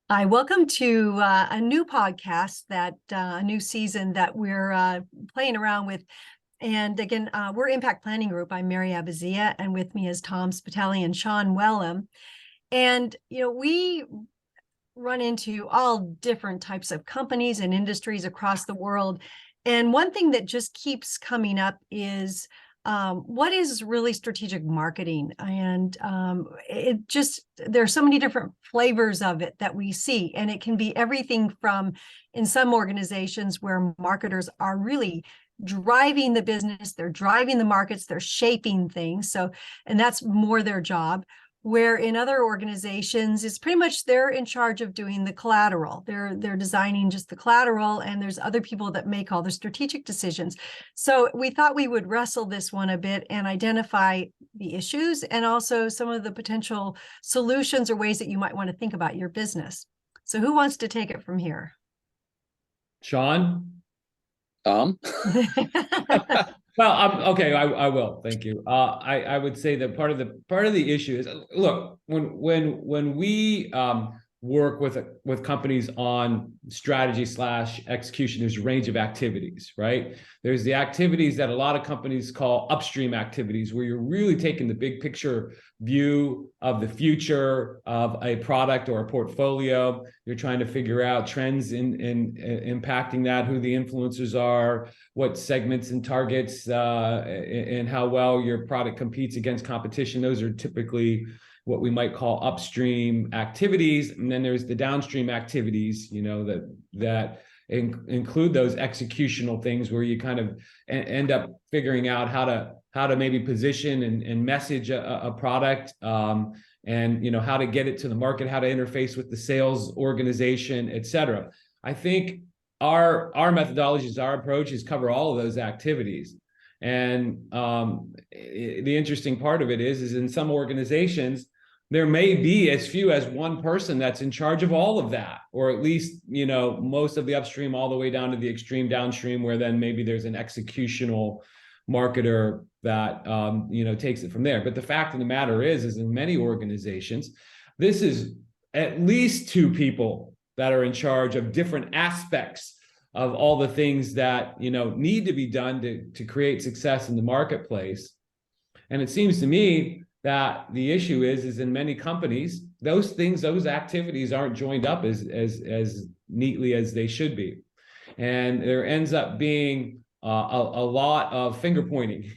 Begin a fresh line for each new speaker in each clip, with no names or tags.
Hi, welcome to a new podcast a new season that we're playing around with. And again, we're Impact Planning Group. I'm Mary Abazia, and with me is Tom Spitali and Sean Wellham. And, we run into all different types of companies and industries across the world. And one thing that just keeps coming up is what is really strategic marketing? And there's so many different flavors of it that we see. And it can be everything from, in some organizations where marketers are really driving the business, they're driving the markets, they're shaping things. And that's more their job. Where in other organizations, it's pretty much they're in charge of doing the collateral. They're designing just the collateral, and there's other people that make all the strategic decisions. So we thought we would wrestle this one a bit and identify the issues and also some of the potential solutions or ways that you might want to think about your business. So who wants to take it from here?
Sean? Well, okay, I will. Thank you. I would say that part of the issue is, look, when we work with companies on strategy / execution, there's a range of activities, right? There's the activities that a lot of companies call upstream activities, where you're really taking the big picture view of the future of a product or a portfolio. You're trying to figure out trends in impacting that, who the influencers are, what segments and targets, and how well your product competes against competition. Those are typically what we might call upstream activities. And then there's the downstream activities, that include those executional things where you kind of end up figuring out how to maybe position and message a product, and how to get it to the market, how to interface with the sales organization, et cetera. I think our methodologies, our approaches cover all of those activities. And the interesting part of it is in some organizations, there may be as few as one person that's in charge of all of that, or at least, most of the upstream all the way down to the extreme downstream, where then maybe there's an executional marketer that, takes it from there. But the fact of the matter is in many organizations, this is at least two people that are in charge of different aspects of all the things that, need to be done to create success in the marketplace. And it seems to me that the issue is in many companies, those activities aren't joined up as neatly as they should be. And there ends up being a lot of finger pointing,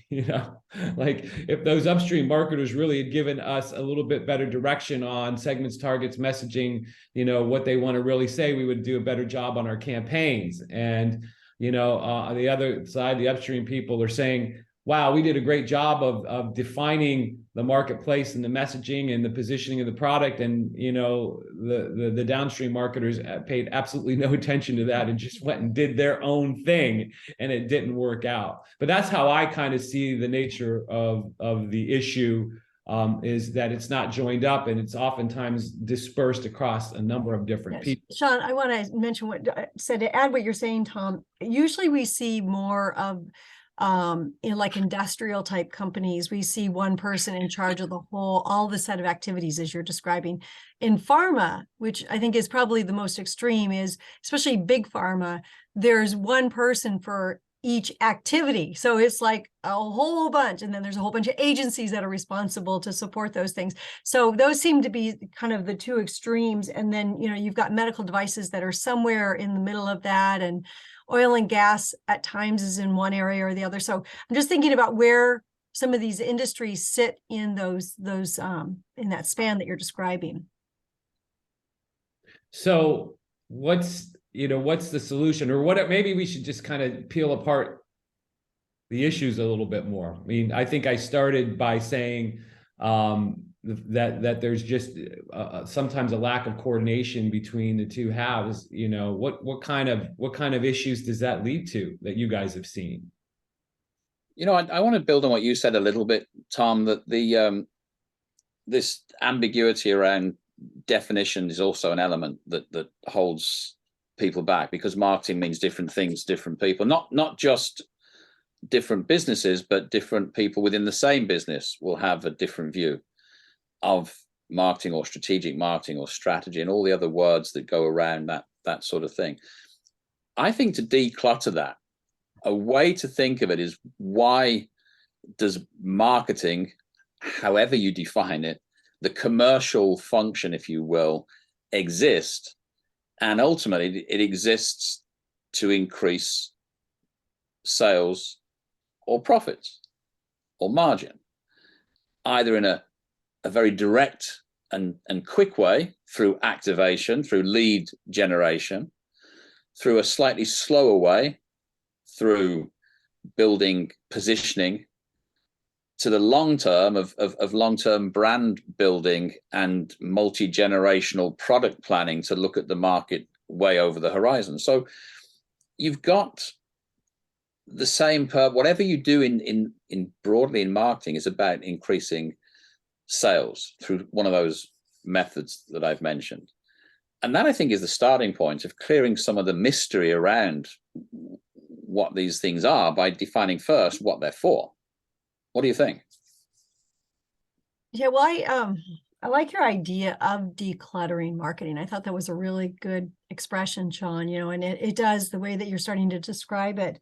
like if those upstream marketers really had given us a little bit better direction on segments, targets, messaging, what they want to really say, we would do a better job on our campaigns. And, on the other side, the upstream people are saying, wow, we did a great job of defining the marketplace and the messaging and the positioning of the product. And, the downstream marketers paid absolutely no attention to that and just went and did their own thing, and it didn't work out. But that's how I kind of see the nature of the issue, is that it's not joined up, and it's oftentimes dispersed across a number of different people.
Sean, I want to mention what said to add what you're saying, Tom. Usually we see more of in like industrial type companies, we see one person in charge of all the set of activities as you're describing. In pharma, which I think is probably the most extreme, is especially big pharma, there's one person for each activity. So it's like a whole bunch, and then there's a whole bunch of agencies that are responsible to support those things. So those seem to be kind of the two extremes. And then, you've got medical devices that are somewhere in the middle of that, and oil and gas at times is in one area or the other. So I'm just thinking about where some of these industries sit in those in that span that you're describing.
So what's the solution, or maybe we should just kind of peel apart the issues a little bit more. I mean, I think I started by saying that there's just sometimes a lack of coordination between the two halves. What kind of issues does that lead to that you guys have seen?
I want to build on what you said a little bit, Tom, that this ambiguity around definition is also an element that holds people back, because marketing means different things to different people, not just different businesses, but different people within the same business will have a different view of marketing or strategic marketing or strategy and all the other words that go around that sort of thing. I think to declutter that, a way to think of it is, why does marketing, however you define it, the commercial function, if you will, exist? And ultimately, it exists to increase sales or profits or margin, either in a very direct and quick way through activation, through lead generation, through a slightly slower way through building positioning, to the long term of long-term brand building and multi-generational product planning to look at the market way over the horizon. So you've got the same whatever you do in broadly in marketing is about increasing sales through one of those methods that I've mentioned. And that, I think, is the starting point of clearing some of the mystery around what these things are by defining first what they're for. What do you think?
Yeah, well, I like your idea of decluttering marketing. I thought that was a really good expression, Sean, and it does, the way that you're starting to describe it.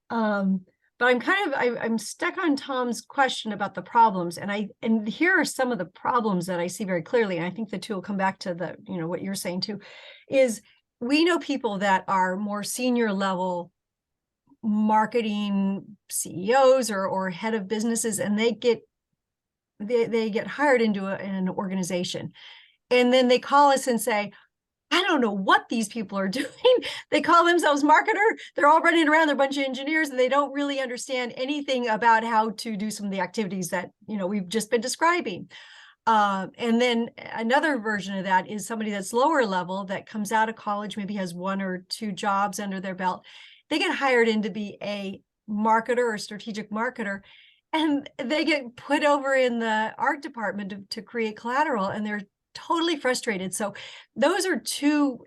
But I'm stuck on Tom's question about the problems, and here are some of the problems that I see very clearly. And I think the two will come back to the, what you're saying too, is we know people that are more senior level marketing CEOs or head of businesses, and they get hired into an organization, and then they call us and say, I don't know what these people are doing. They call themselves marketer. They're all running around. They're a bunch of engineers, and they don't really understand anything about how to do some of the activities that, we've just been describing. And then another version of that is somebody that's lower level, that comes out of college, maybe has 1 or 2 jobs under their belt. They get hired in to be a marketer or strategic marketer, and they get put over in the art department to create collateral, and they're totally frustrated. So those are two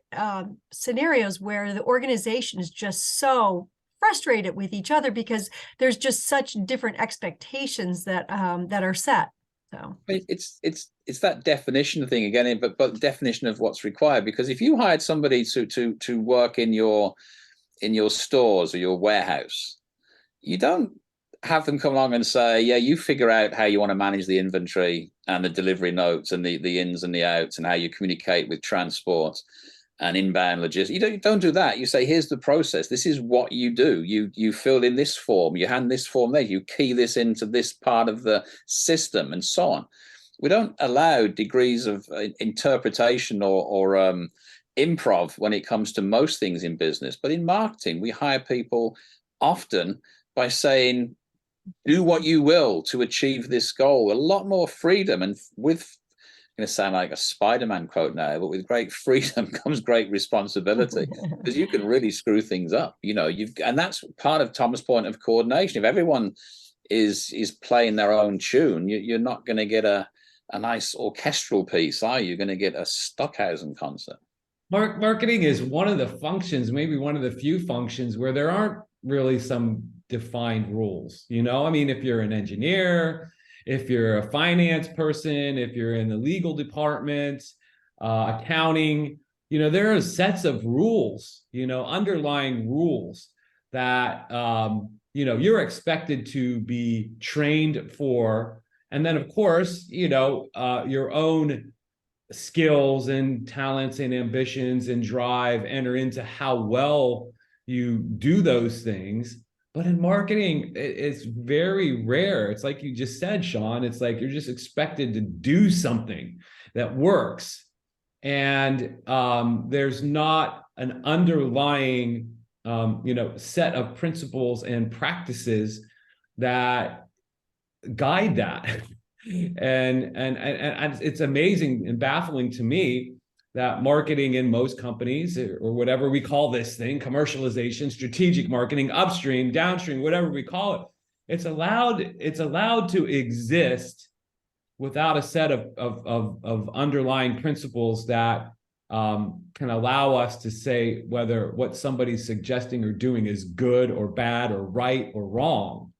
scenarios where the organization is just so frustrated with each other because there's just such different expectations that are set. So
it's that definition thing again, but definition of what's required. Because if you hired somebody to work in your stores or your warehouse, you don't have them come along and say, yeah, you figure out how you want to manage the inventory and the delivery notes and the ins and the outs and how you communicate with transport and inbound logistics. You don't do that. You say, here's the process. This is what you do. You fill in this form, you hand this form there, you key this into this part of the system, and so on. We don't allow degrees of interpretation or improv when it comes to most things in business. But in marketing, we hire people often by saying, do what you will to achieve this goal. A lot more freedom, and with, I'm going to sound like a Spider-Man quote now, but with great freedom comes great responsibility, because you can really screw things up. And that's part of Tom's point of coordination. If everyone is playing their own tune, you're not going to get a nice orchestral piece, are you? You're going to get a Stockhausen concert.
Marketing is one of the functions, maybe one of the few functions where there aren't really some defined rules. I mean, if you're an engineer, if you're a finance person, if you're in the legal department, accounting, there are sets of rules, underlying rules that, you're expected to be trained for. And then, of course, your own skills and talents and ambitions and drive enter into how well you do those things. But in marketing, it's very rare. It's like you just said, Sean, it's like you're just expected to do something that works. And there's not an underlying, set of principles and practices that guide that. And it's amazing and baffling to me that marketing in most companies, or whatever we call this thing, commercialization, strategic marketing, upstream, downstream, whatever we call it, it's allowed to exist without a set of underlying principles that can allow us to say whether what somebody's suggesting or doing is good or bad or right or wrong.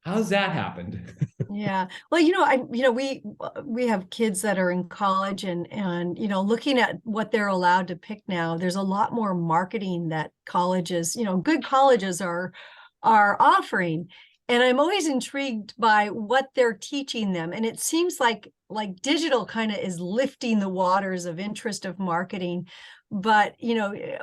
How's that happened?
Yeah. Well, we have kids that are in college, and looking at what they're allowed to pick now, there's a lot more marketing that colleges, good colleges are offering. And I'm always intrigued by what they're teaching them. And it seems like digital kind of is lifting the waters of interest of marketing. But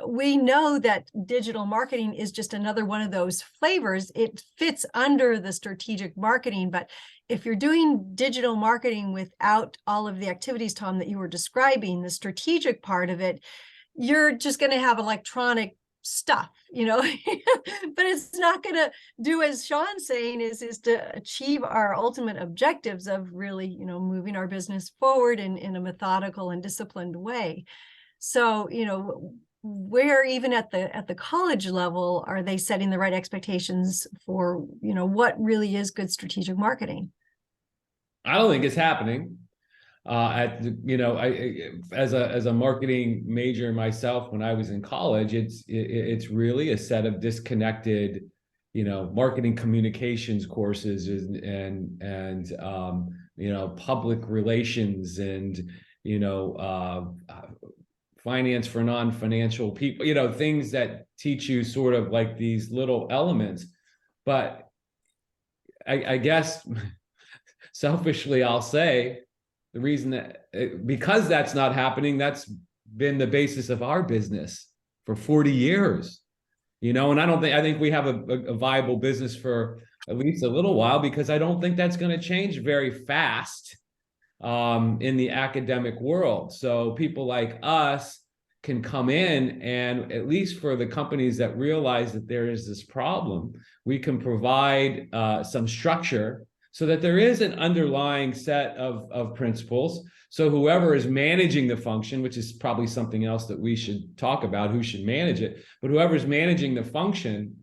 we know that digital marketing is just another one of those flavors. It fits under the strategic marketing, but if you're doing digital marketing without all of the activities, Tom, that you were describing, the strategic part of it, you're just going to have electronic stuff, but it's not going to do, as Sean's saying, is to achieve our ultimate objectives of really, moving our business forward in a methodical and disciplined way. So, where even at the college level are they setting the right expectations for, what really is good strategic marketing?
I don't think it's happening. As a marketing major myself, when I was in college, it's really a set of disconnected, marketing communications courses and public relations and finance for non-financial people, things that teach you sort of like these little elements. But I guess selfishly, I'll say the reason because that's not happening, that's been the basis of our business for 40 years, and I think we have a viable business for at least a little while, because I don't think that's going to change very fast in the academic world. So people like us can come in, and at least for the companies that realize that there is this problem, we can provide some structure so that there is an underlying set of principles. So whoever is managing the function, which is probably something else that we should talk about, who should manage it, but whoever's managing the function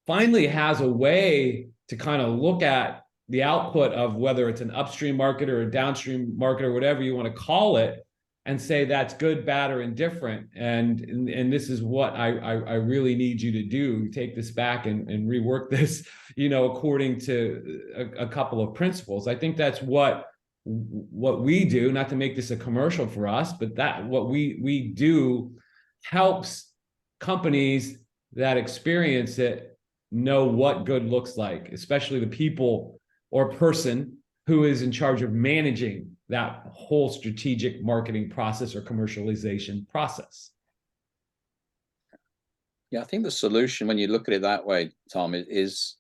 finally has a way to kind of look at the output of whether it's an upstream market or a downstream market or whatever you want to call it, and say that's good, bad, or indifferent. And this is what I really need you to do. Take this back and rework this, according to a couple of principles. I think that's what we do, not to make this a commercial for us, but that what we do helps companies that experience it know what good looks like, especially the people or person who is in charge of managing that whole strategic marketing process or commercialization process.
Yeah, I think the solution, when you look at it that way, Tom, is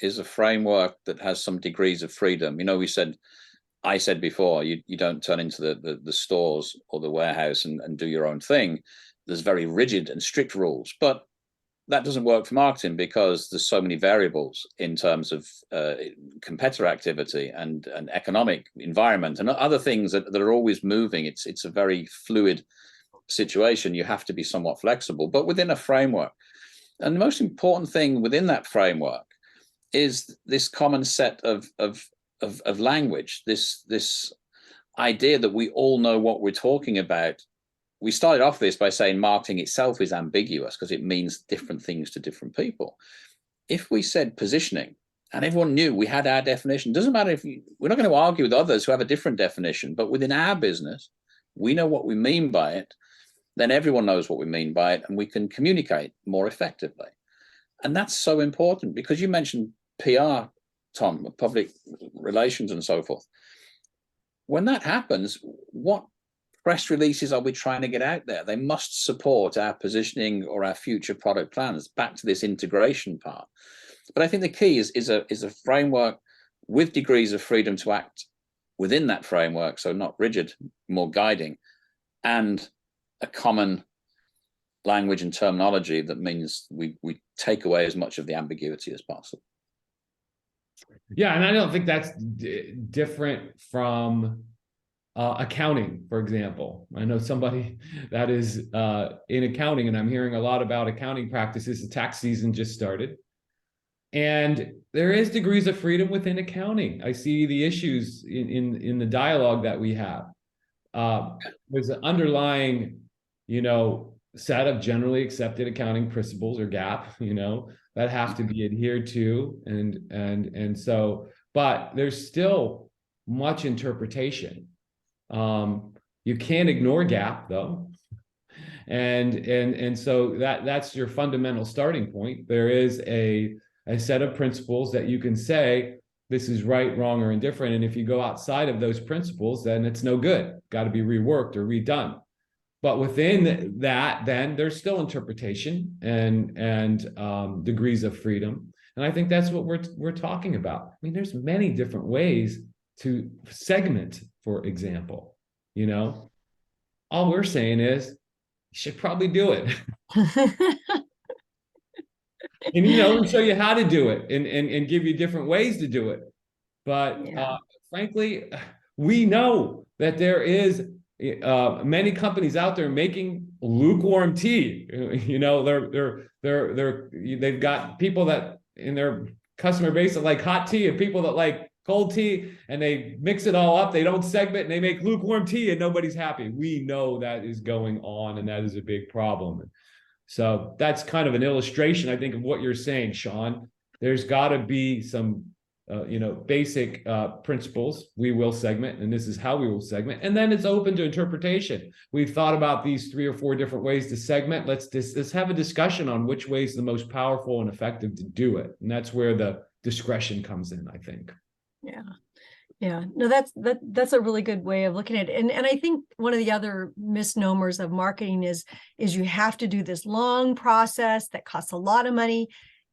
a framework that has some degrees of freedom. I said before, you don't turn into the stores or the warehouse and do your own thing. There's very rigid and strict rules, but that doesn't work for marketing because there's so many variables in terms of competitor activity and economic environment and other things that are always moving. It's a very fluid situation. You have to be somewhat flexible, but within a framework. And the most important thing within that framework is this common set of language, this idea that we all know what we're talking about. We started off this by saying marketing itself is ambiguous because it means different things to different people. If we said positioning and everyone knew we had our definition, doesn't matter we're not going to argue with others who have a different definition, but within our business, we know what we mean by it, then everyone knows what we mean by it, and we can communicate more effectively. And that's so important because you mentioned PR, Tom, public relations and so forth. When that happens, what press releases are we trying to get out there? They must support our positioning or our future product plans, back to this integration part. But I think the key is a framework with degrees of freedom to act within that framework, so not rigid, more guiding, and a common language and terminology that means we take away as much of the ambiguity as possible.
Yeah, and I don't think that's different from accounting, for example. I know somebody that is in accounting, and I'm hearing a lot about accounting practices. The tax season just started, and there is degrees of freedom within accounting. I see the issues in the dialogue that we have. There's an underlying, set of generally accepted accounting principles or GAAP, that have to be adhered to, and so, but there's still much interpretation. You can't ignore gap though. And so that's your fundamental starting point. There is a set of principles that you can say this is right, wrong, or indifferent. And if you go outside of those principles, then it's no good. Got to be reworked or redone. But within that, then there's still interpretation and degrees of freedom. And I think that's what we're talking about. I mean, there's many different ways to segment, for example. You know, all we're saying is you should probably do it. And we show you how to do it and give you different ways to do it. But frankly, we know that there is many companies out there making lukewarm tea. They've got people that in their customer base that like hot tea and people that like cold tea, and they mix it all up. They don't segment and they make lukewarm tea and nobody's happy. We know that is going on, and that is a big problem. So that's kind of an illustration, I think, of what you're saying, Sean. There's got to be some, basic principles. We will segment, and this is how we will segment. And then it's open to interpretation. We've thought about these 3 or 4 different ways to segment. Let's have a discussion on which way is the most powerful and effective to do it. And that's where the discretion comes in, I think.
Yeah, no, that's a really good way of looking at it. And I think one of the other misnomers of marketing is you have to do this long process that costs a lot of money.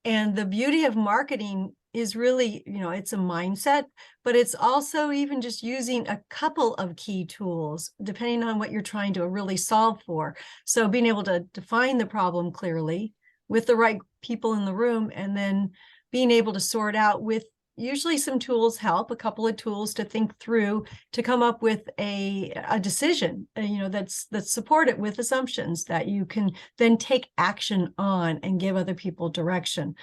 And the beauty of marketing is really, it's a mindset, but it's also even just using a couple of key tools, depending on what you're trying to really solve for. So being able to define the problem clearly with the right people in the room, and then being able to sort out with usually some tools help, a couple of tools to think through, to come up with a decision, that's supported with assumptions that you can then take action on and give other people direction.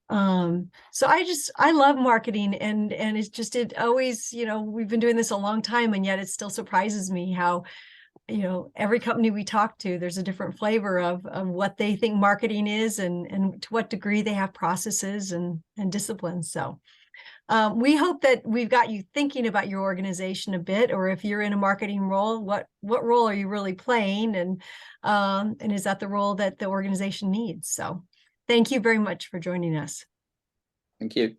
So I love marketing, and it always, we've been doing this a long time, and yet it still surprises me how, every company we talk to, there's a different flavor of what they think marketing is, and to what degree they have processes and disciplines. So we hope that we've got you thinking about your organization a bit, or if you're in a marketing role, what role are you really playing, and is that the role that the organization needs? So thank you very much for joining us.
Thank you.